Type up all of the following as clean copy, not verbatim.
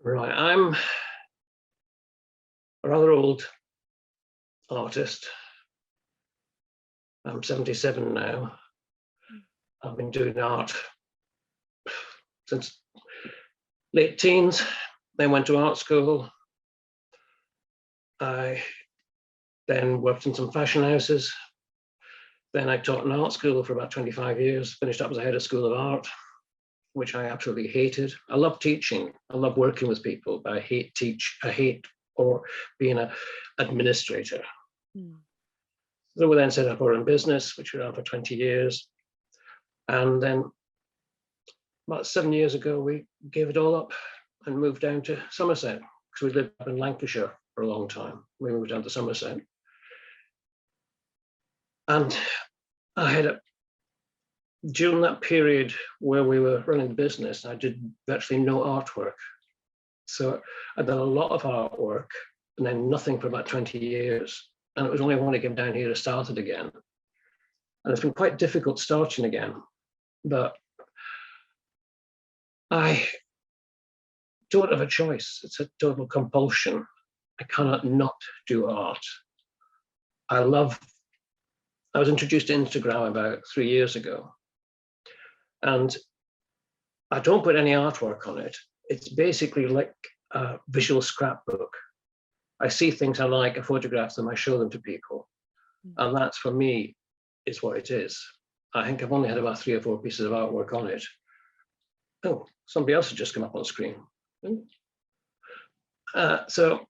Right, I'm a rather old artist. I'm 77 now. I've been doing art since late teens. Then went to art school. I then worked in some fashion houses. Then I taught in art school for about 25 years, finished up as a head of school of art, which I absolutely hated. I love teaching. I love working with people, but I hate or being an administrator. So we then set up our own business, which we ran for 20 years. And then about 7 years ago, we gave it all up and moved down to Somerset, because we lived up in Lancashire for a long time. We moved down to Somerset. And I had during that period where we were running the business, I did virtually no artwork. So I'd done a lot of artwork and then nothing for about 20 years. And it was only when I came down here to start it again. And it's been quite difficult starting again, but I don't have a choice. It's a total compulsion. I cannot not do art. I was introduced to Instagram about 3 years ago, and I don't put any artwork on it. It's basically like a visual scrapbook. I see things I like, I photograph them, I show them to people. And that's, for me, is what it is. I think I've only had about 3 or 4 pieces of artwork on it. Oh, somebody else has just come up on screen. So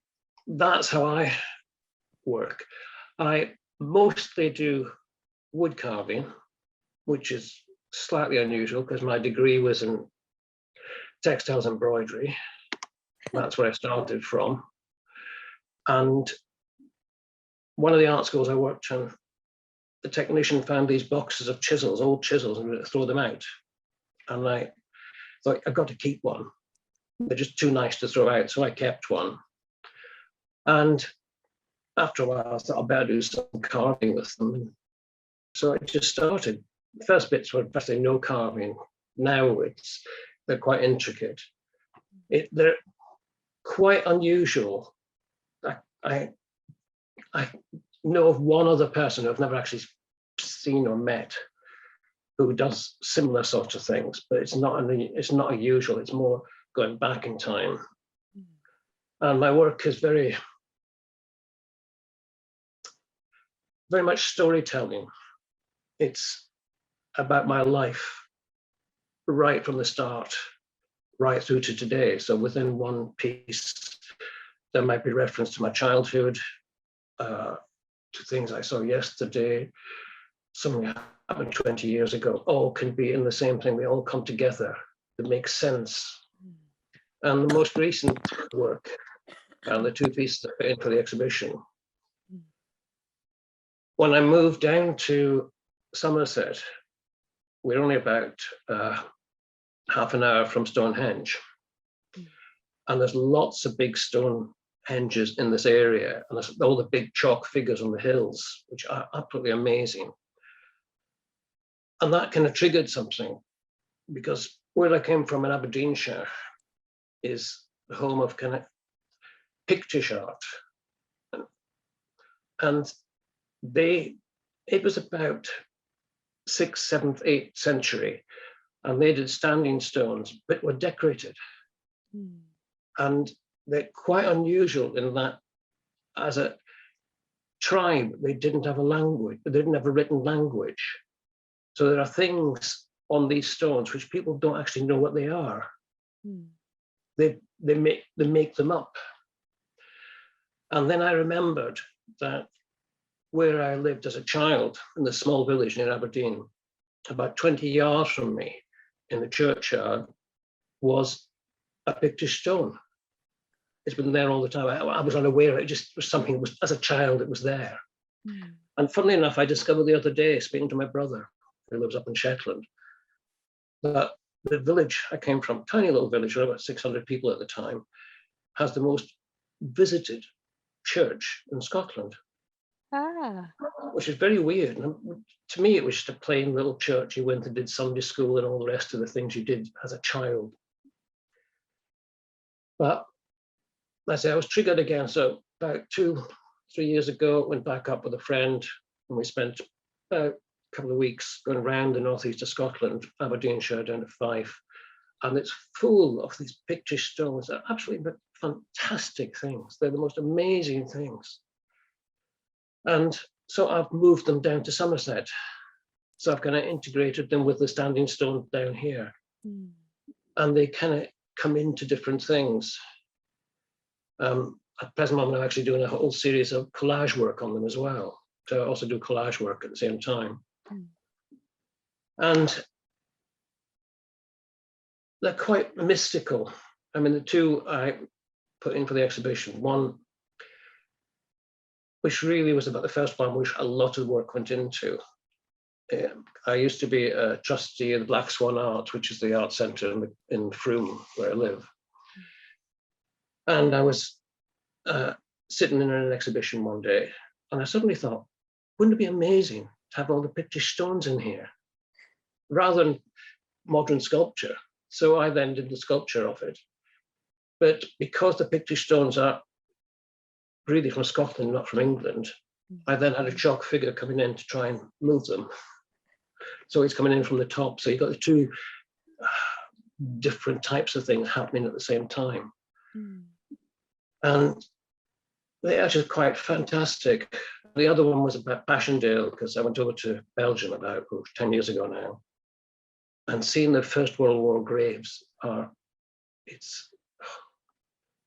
that's how I work. I mostly do wood carving, which is slightly unusual because my degree was in textiles embroidery. That's where I started from. And one of the art schools I worked in, the technician found these boxes of chisels, old chisels, and would throw them out. And I thought, I've got to keep one. They're just too nice to throw out, so I kept one. And after a while, I thought I'd better do some carving with them. So I just started. The first bits were basically no carving. Now they're quite intricate. They're quite unusual. I know of one other person who I've never actually seen or met who does similar sorts of things, but it's not unusual. It's more going back in time. And my work is very, very much storytelling. It's about my life right from the start, right through to today. So within one piece, there might be reference to my childhood, to things I saw yesterday, something happened 20 years ago. All can be in the same thing. We all come together. It makes sense. And the most recent work, and the 2 pieces that fit in for the exhibition. When I moved down to Somerset, we're only about half an hour from Stonehenge. And there's lots of big stone henges in this area, and there's all the big chalk figures on the hills, which are absolutely amazing. And that kind of triggered something, because where I came from in Aberdeenshire is the home of kind of pictish art. And it was about 6th, 7th, 8th century, and they did standing stones, but were decorated. And they're quite unusual in that, as a tribe, they didn't have a language, they didn't have a written language. So there are things on these stones which people don't actually know what they are. They make them up. And then I remembered that where I lived as a child in the small village near Aberdeen, about 20 yards from me in the churchyard was a pictish stone. It's been there all the time. I was unaware. It just was something, as a child, it was there. And funnily enough, I discovered the other day, speaking to my brother, who lives up in Shetland, that the village I came from, tiny little village, about 600 people at the time, has the most visited church in Scotland. Which is very weird. And to me, it was just a plain little church. You went and did Sunday school and all the rest of the things you did as a child. But I say I was triggered again. So about 2-3 years ago, went back up with a friend, and we spent about a couple of weeks going around the northeast of Scotland, Aberdeenshire down to Fife, and it's full of these picture stones. They're absolutely fantastic things. They're the most amazing things. And so I've moved them down to Somerset. So I've kind of integrated them with the standing stone down here. Mm. And they kind of come into different things. At the present moment, I'm actually doing a whole series of collage work on them as well. So I also do collage work at the same time. Mm. And they're quite mystical. I mean, the two I put in for the exhibition, one, which really was about the first one, which a lot of work went into. I used to be a trustee of the Black Swan Art, which is the art centre in Frome, where I live. And I was sitting in an exhibition one day, and I suddenly thought, wouldn't it be amazing to have all the picture stones in here, rather than modern sculpture? So I then did the sculpture of it. But because the picture stones are really from Scotland, not from England, I then had a chalk figure coming in to try and move them. So it's coming in from the top. So you've got the two different types of things happening at the same time. Mm. And they are just quite fantastic. The other one was about Passchendaele, because I went over to Belgium about 10 years ago now. And seeing the First World War graves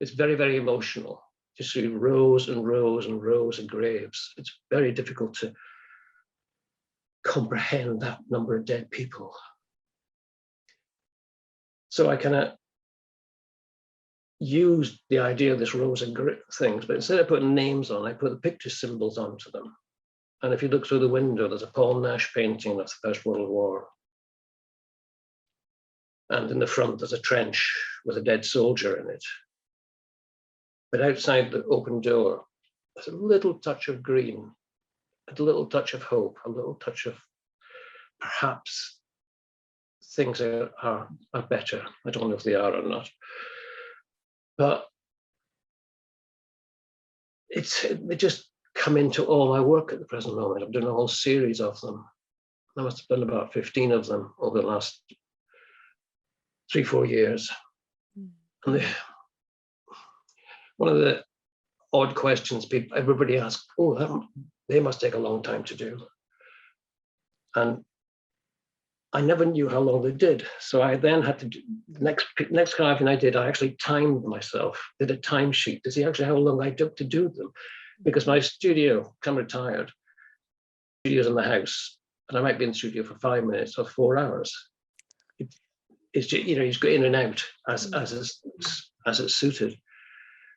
it's very, very emotional. You see rows and rows and rows of graves. It's very difficult to comprehend that number of dead people. So I kind of used the idea of this rows of things, but instead of putting names on, I put the picture symbols onto them. And if you look through the window, there's a Paul Nash painting of the First World War. And in the front, there's a trench with a dead soldier in it. But outside the open door, there's a little touch of green, a little touch of hope, a little touch of perhaps things are better. I don't know if they are or not. But they just come into all my work at the present moment. I'm doing a whole series of them. I must have done about 15 of them over the last 3-4 years. And one of the odd questions everybody asks, they must take a long time to do. And I never knew how long they did. So I then had to do the next carving I did, I actually timed myself, did a timesheet to see actually how long I took to do them. Because my studio, I'm retired, studio's in the house, and I might be in the studio for 5 minutes or 4 hours. It's just, you just go in and out as it's suited.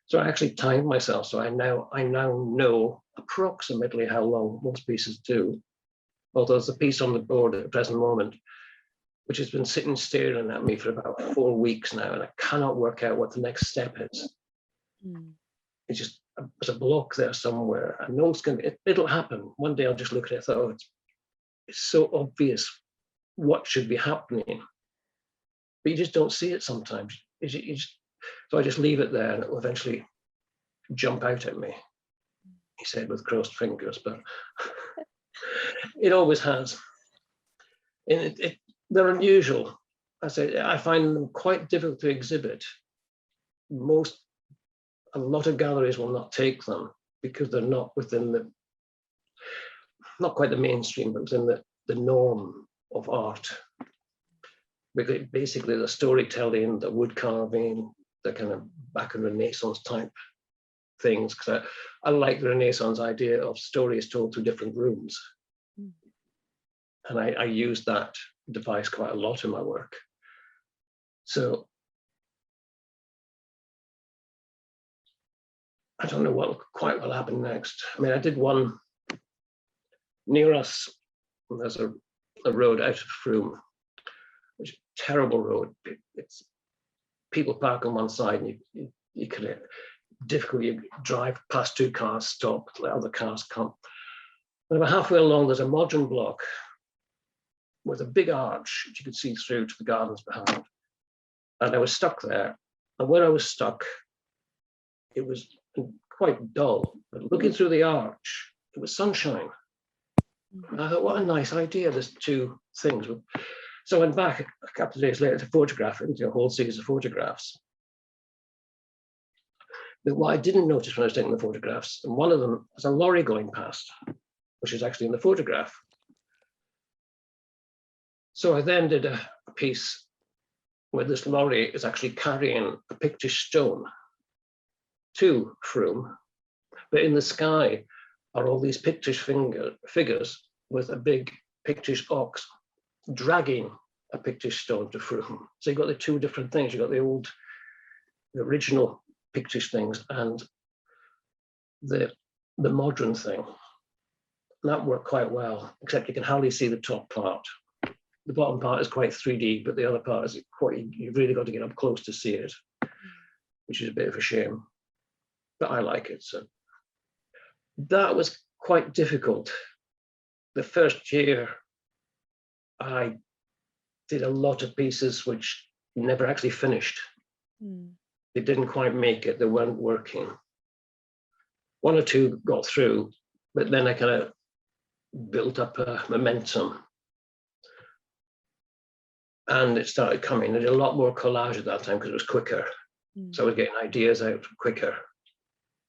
So I actually timed myself. So I now know approximately how long most pieces do. Although there's a piece on the board at the present moment, which has been sitting staring at me for about 4 weeks now, and I cannot work out what the next step is. Mm. It's just, there's a block there somewhere. I know it'll happen. One day I'll just look at it and thought, it's so obvious what should be happening. But you just don't see it sometimes. So I just leave it there, and it will eventually jump out at me, he said with crossed fingers, but it always has. And they're unusual. I find them quite difficult to exhibit. A lot of galleries will not take them because they're not within not quite the mainstream, but within the norm of art. Because basically the storytelling, the wood carving, the kind of back and Renaissance type things, because I like the Renaissance idea of stories told through different rooms. Mm. And I use that device quite a lot in my work. So I don't know what quite will happen next. I mean, I did one near us. There's a road out of Frome, which is a terrible road. It's people park on one side, and you can difficultly drive past 2 cars, stop, let other cars come. And about halfway along, there's a modern block with a big arch which you could see through to the gardens behind. And I was stuck there, And where I was stuck, it was quite dull. But looking through the arch, it was sunshine. And I thought, what a nice idea, there's two things. So I went back a couple of days later to photograph it, into a whole series of photographs. But what I didn't notice when I was taking the photographs, and one of them was a lorry going past, which is actually in the photograph. So I then did a piece where this lorry is actually carrying a Pictish stone to Frome, but in the sky are all these Pictish figures with a big Pictish ox dragging a Pictish stone to Frome. So you've got the two different things. You've got the original Pictish things and the modern thing. And that worked quite well, except you can hardly see the top part. The bottom part is quite 3D, but the other part is quite, you've really got to get up close to see it, which is a bit of a shame. But I like it. So that was quite difficult. The first year, I did a lot of pieces which never actually finished. They didn't quite make it. They weren't working. One or two got through, but then I kind of built up a momentum. And it started coming. I did a lot more collage at that time because it was quicker. So I was getting ideas out quicker.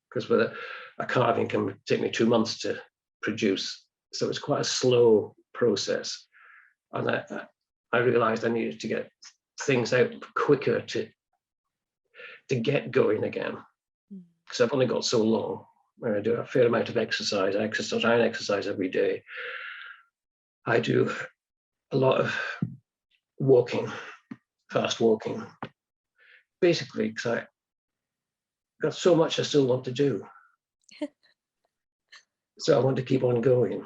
Because with a carving can take me 2 months to produce. So it's quite a slow process. And I realized I needed to get things out quicker to get going again. Because I've only got so long. I do a fair amount of exercise. I try and exercise every day. I do a lot of walking, fast walking. Basically, because I got so much I still want to do. So I want to keep on going.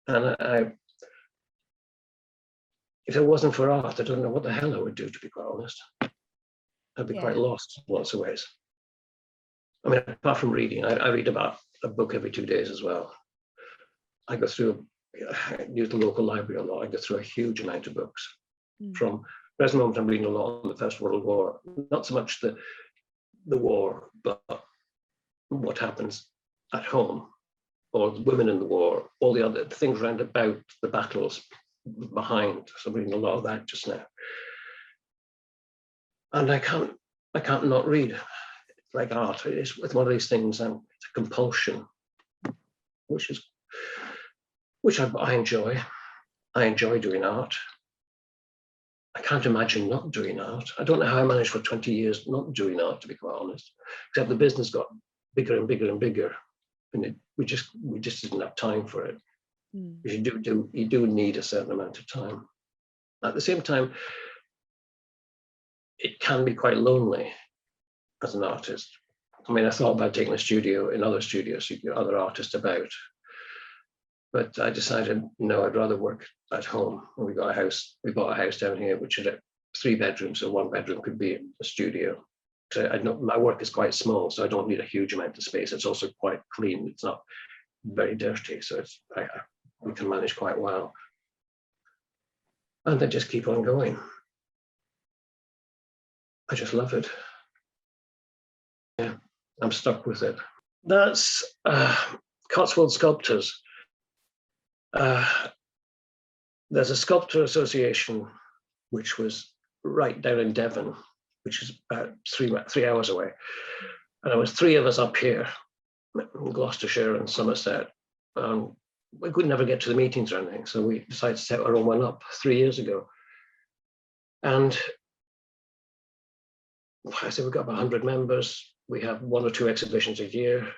And if it wasn't for art, I don't know what the hell I would do, to be quite honest. I'd be quite lost in lots of ways. I mean, apart from reading, I read about a book every 2 days as well. I go through, I use the local library a lot. I go through a huge amount of books. From present moment, I'm reading a lot on the First World War. Not so much the war, but what happens at home, or the women in the war, all the other things around about the battles behind. So I'm reading a lot of that just now. And I can't not read. It's like art. It's one of these things, and it's a compulsion, which I enjoy. I enjoy doing art. I can't imagine not doing art. I don't know how I managed for 20 years not doing art, to be quite honest, except the business got bigger and bigger and bigger. And we just didn't have time for it. You do need a certain amount of time. At the same time, it can be quite lonely as an artist. I mean, I thought about taking a studio in other studios, you get other artists about. But I decided, no, I'd rather work at home. We bought a house down here, which had 3 bedrooms, so 1 bedroom could be a studio. So I know my work is quite small, so I don't need a huge amount of space. It's also quite clean. It's not very dirty, so we can manage quite well. And I just keep on going. I just love it. Yeah, I'm stuck with it. That's Cotswold Sculptors. There's a sculptor association which was right down in Devon, which is about 3 hours away. And there was 3 of us up here in Gloucestershire and Somerset. We could never get to the meetings or anything, so we decided to set our own one up 3 years ago. And I said we've got about 100 members. We have 1 or 2 exhibitions a year.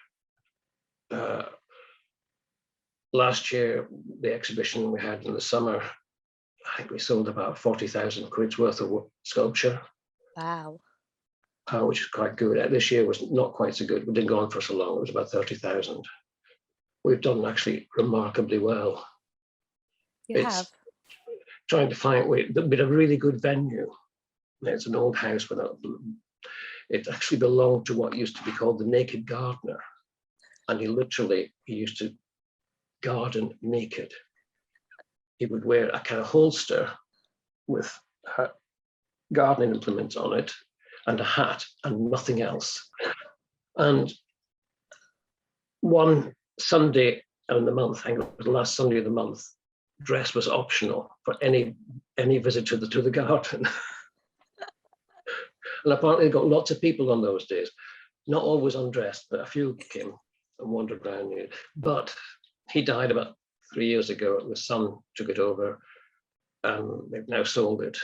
Last year, the exhibition we had in the summer, I think we sold about 40,000 quid's worth of sculpture. Wow. Which is quite good. This year was not quite so good. We didn't go on for so long. It was about 30,000. We've done actually remarkably well. Have. Trying to find a really good venue. It's an old house, but it actually belonged to what used to be called the Naked Gardener. And he used to garden naked. He would wear a kind of holster with gardening implements on it, and a hat and nothing else. And one Sunday in the month, I think it was the last Sunday of the month, dress was optional for any visit to the garden. And apparently they got lots of people on those days, not always undressed, but a few came and wandered around. But he died about 3 years ago. The son took it over, and they've now sold it.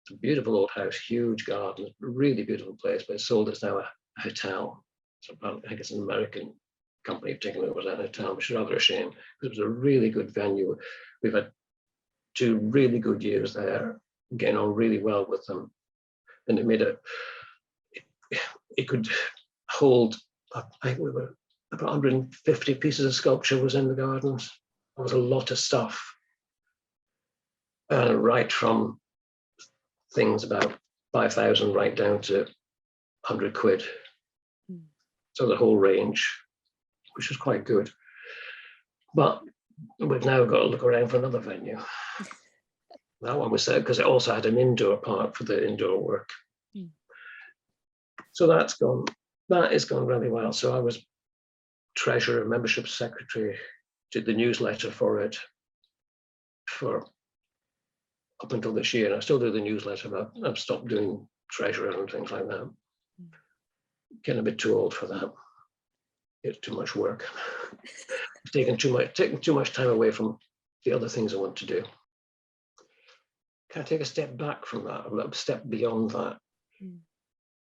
It's a beautiful old house, huge garden, really beautiful place, but it's sold as now a hotel. So I think it's an American company taking over that hotel, which is rather a shame, because it was a really good venue. We've had 2 really good years there, getting on really well with them. And it made it could hold, I think we were about 150 pieces of sculpture was in the gardens. There was a lot of stuff. Right from things about 5,000 right down to 100 quid. So the whole range, which was quite good. But we've now got to look around for another venue. That one was set because it also had an indoor part for the indoor work. So that has gone really well. So I was treasurer, membership secretary, did the newsletter for it for up until this year. And I still do the newsletter, but I've stopped doing treasurer and things like that. Getting a bit too old for that. It's too much work. taking too much time away from the other things I want to do. Can I take a step back from that, a little step beyond that?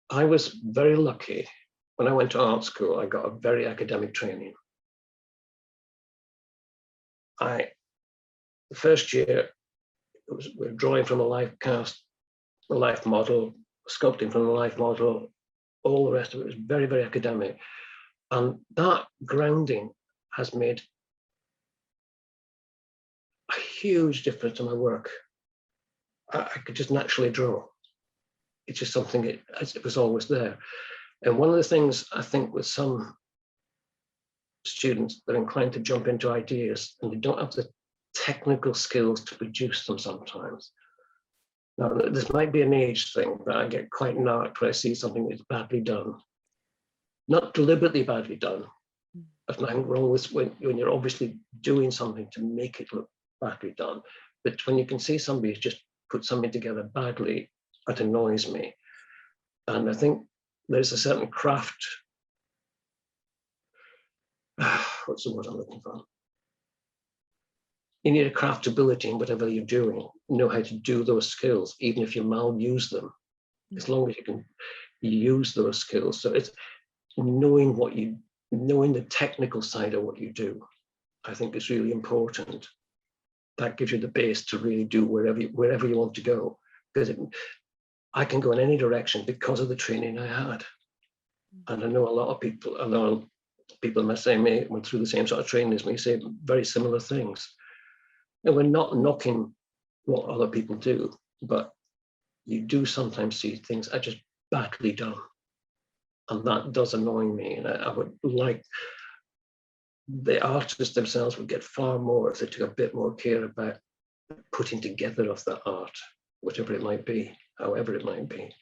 I was very lucky. When I went to art school, I got a very academic training. The first year, we're drawing from a life cast, a life model, sculpting from a life model, all the rest of it was very, very academic. And that grounding has made a huge difference to my work. I could just naturally draw. It's just something, it was always there. And one of the things I think with some students, they're inclined to jump into ideas and they don't have the technical skills to produce them sometimes. Now, this might be an age thing, but I get quite narked when I see something that's badly done. Not deliberately badly done. There's nothing wrong with when you're obviously doing something to make it look badly done. But when you can see somebody just put something together badly, that annoys me. And I think there's a certain craft. What's the word I'm looking for? You need a craftability in whatever you're doing, know how to do those skills, even if you maluse them, as long as you can use those skills. So it's knowing the technical side of what you do, I think is really important. That gives you the base to really do wherever you want to go. Because I can go in any direction because of the training I had. And I know a lot of people, in my same age went through the same sort of training as me, say very similar things. And we're not knocking what other people do, but you do sometimes see things are just badly done. And that does annoy me. And I would like the artists themselves would get far more if they took a bit more care about putting together of the art, whatever it might be, however it might be.